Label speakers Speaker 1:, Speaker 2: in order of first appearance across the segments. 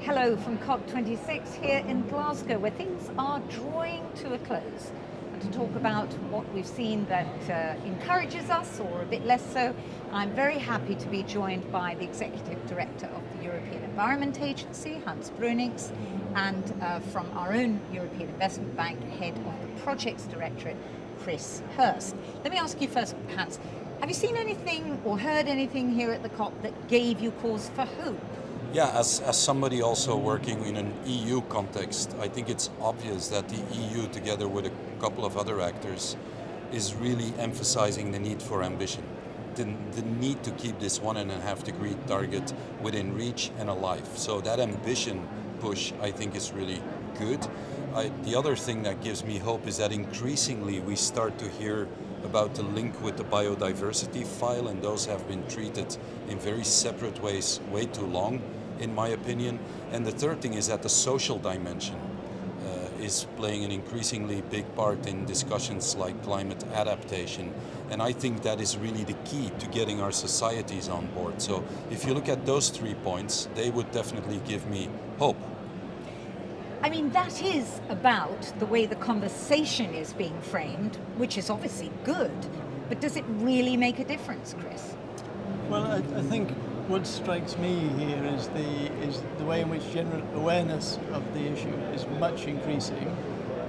Speaker 1: Hello from COP26 here in Glasgow, where things are drawing to a close. And to talk about what we've seen that encourages us, or a bit less so, I'm very happy to be joined by the Executive Director of the European Environment Agency, Hans Bruyninckx, and from our own European Investment Bank, Head of the Projects Directorate, Chris Hurst. Let me ask you first, Hans, have you seen anything or heard anything here at the COP that gave you cause for hope?
Speaker 2: Yeah, as somebody also working in an EU context, I think it's obvious that the EU, together with a couple of other actors, is really emphasizing the need for ambition. The need to keep this 1.5 degree target within reach and alive. So that ambition push, I think, is really good. The other thing that gives me hope is that increasingly we start to hear about the link with the biodiversity file, and those have been treated in very separate ways way too long, in my opinion. And the third thing is that the social dimension is playing an increasingly big part in discussions like climate adaptation. And I think that is really the key to getting our societies on board. So if you look at those 3 points, they would definitely give me hope.
Speaker 1: I mean, that is about the way the conversation is being framed, which is obviously good, but does it really make a difference, Chris?
Speaker 3: Well, I think what strikes me here is the way in which general awareness of the issue is much increasing,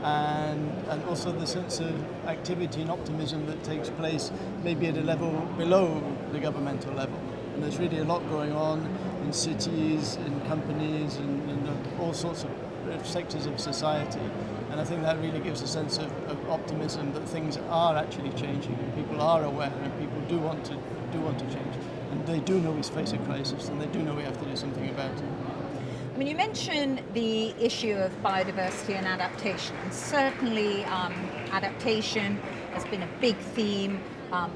Speaker 3: and also the sense of activity and optimism that takes place maybe at a level below the governmental level. And there's really a lot going on in cities, in companies, and all sorts of sectors of society, and I think that really gives a sense of optimism that things are actually changing, and people are aware, and people do want to change, and they do know we face a crisis, and they do know we have to do something about it.
Speaker 1: I mean, you mentioned the issue of biodiversity and adaptation, and certainly adaptation has been a big theme.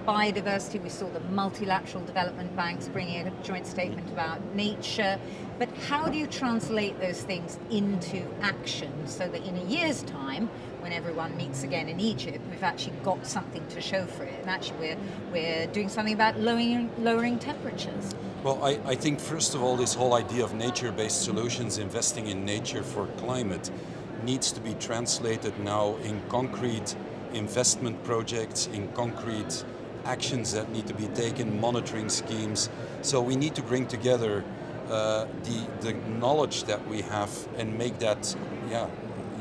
Speaker 1: Biodiversity, we saw the multilateral development banks bringing a joint statement about nature, but how do you translate those things into action so that in a year's time, when everyone meets again in Egypt, we've actually got something to show for it, and actually we're doing something about lowering temperatures?
Speaker 2: Well, I think first of all, this whole idea of nature-based solutions, investing in nature for climate, needs to be translated now in concrete investment projects, in concrete actions that need to be taken, monitoring schemes. So we need to bring together the knowledge that we have and make that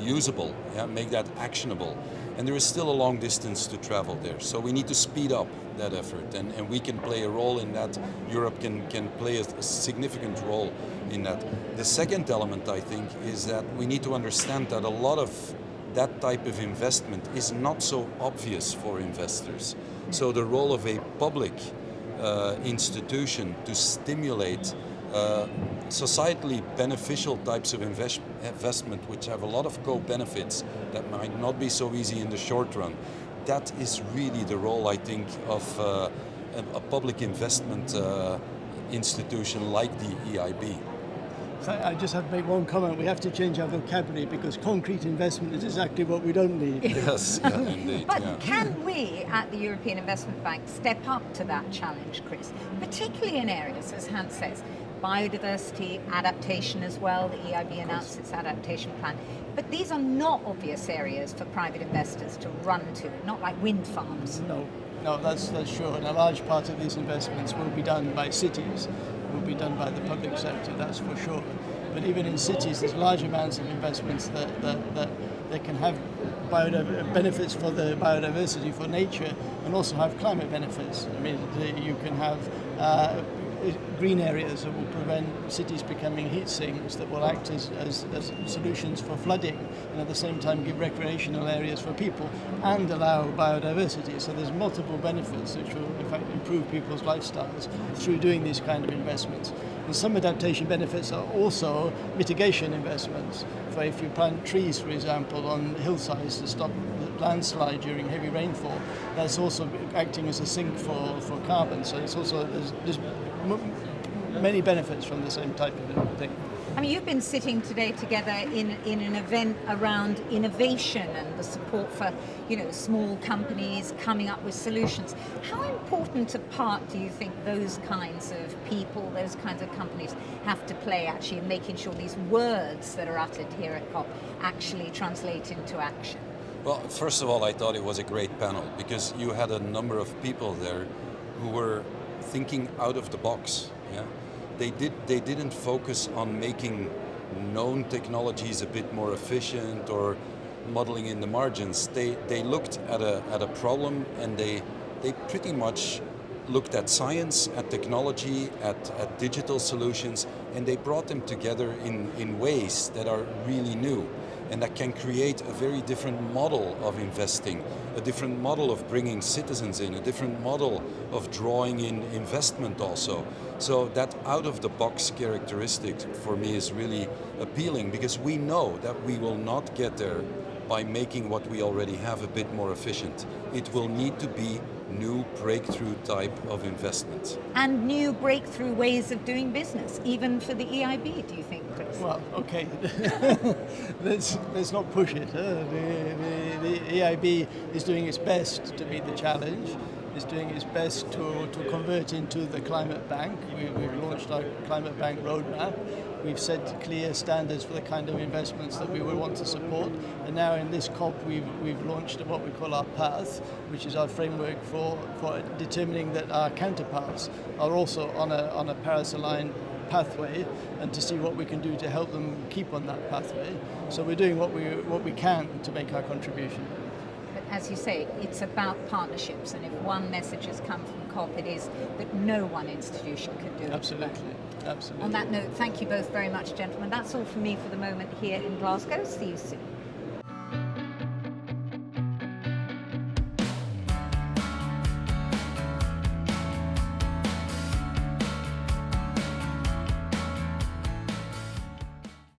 Speaker 2: usable, make that actionable. And there is still a long distance to travel there. So we need to speed up that effort, and we can play a role in that. Europe can play a significant role in that. The second element, I think, is that we need to understand that a lot of that type of investment is not so obvious for investors. So the role of a public institution to stimulate societally beneficial types of investment, which have a lot of co-benefits that might not be so easy in the short run, that is really the role, I think, of a public investment institution like the EIB.
Speaker 3: I just have to make one comment. We have to change our vocabulary, because concrete investment is exactly what we don't need.
Speaker 2: Yes, indeed.
Speaker 1: But can we at the European Investment Bank step up to that challenge, Chris? Particularly in areas, as Hans says, biodiversity, adaptation as well. The EIB announced its adaptation plan. But these are not obvious areas for private investors to run to, not like wind farms.
Speaker 3: No, that's sure. And a large part of these investments will be done by cities, will be done by the public sector, that's for sure. But even in cities, there's large amounts of investments that can have benefits for the biodiversity, for nature, and also have climate benefits. I mean, you can have green areas that will prevent cities becoming heat sinks, that will act as solutions for flooding, and at the same time give recreational areas for people and allow biodiversity. So there's multiple benefits which will in fact improve people's lifestyles through doing these kind of investments. And some adaptation benefits are also mitigation investments. For if you plant trees, for example, on hillsides to stop landslide during heavy rainfall, that's also acting as a sink for carbon. So it's also there's many benefits from the same type of thing.
Speaker 1: I mean, you've been sitting today together in an event around innovation and the support for, small companies coming up with solutions. How important a part do you think those kinds of people, those kinds of companies have to play actually in making sure these words that are uttered here at COP actually translate into action?
Speaker 2: Well, first of all, I thought it was a great panel because you had a number of people there who were thinking out of the box. Yeah? They didn't focus on making known technologies a bit more efficient or modeling in the margins. They looked at a problem, and they pretty much looked at science, at technology, at digital solutions, and they brought them together in ways that are really new and that can create a very different model of investing, a different model of bringing citizens in, a different model of drawing in investment also. So that out-of-the-box characteristic for me is really appealing, because we know that we will not get there by making what we already have a bit more efficient. It will need to be new breakthrough type of investments.
Speaker 1: And new breakthrough ways of doing business, even for the EIB, do you think, Chris?
Speaker 3: Well, okay, let's not push it. The EIB is doing its best to meet the challenge. Is doing its best to convert into the climate bank. We've launched our climate bank roadmap. We've set clear standards for the kind of investments that we would want to support. And now in this COP, we've launched what we call our path, which is our framework for determining that our counterparts are also on a Paris-aligned pathway, and to see what we can do to help them keep on that pathway. So we're doing what we can to make our contribution.
Speaker 1: As you say, it's about partnerships, and if one message has come from COP, it is that no one institution can do it.
Speaker 3: Absolutely.
Speaker 1: On that note, thank you both very much, gentlemen. That's all from me for the moment here in Glasgow. See you soon.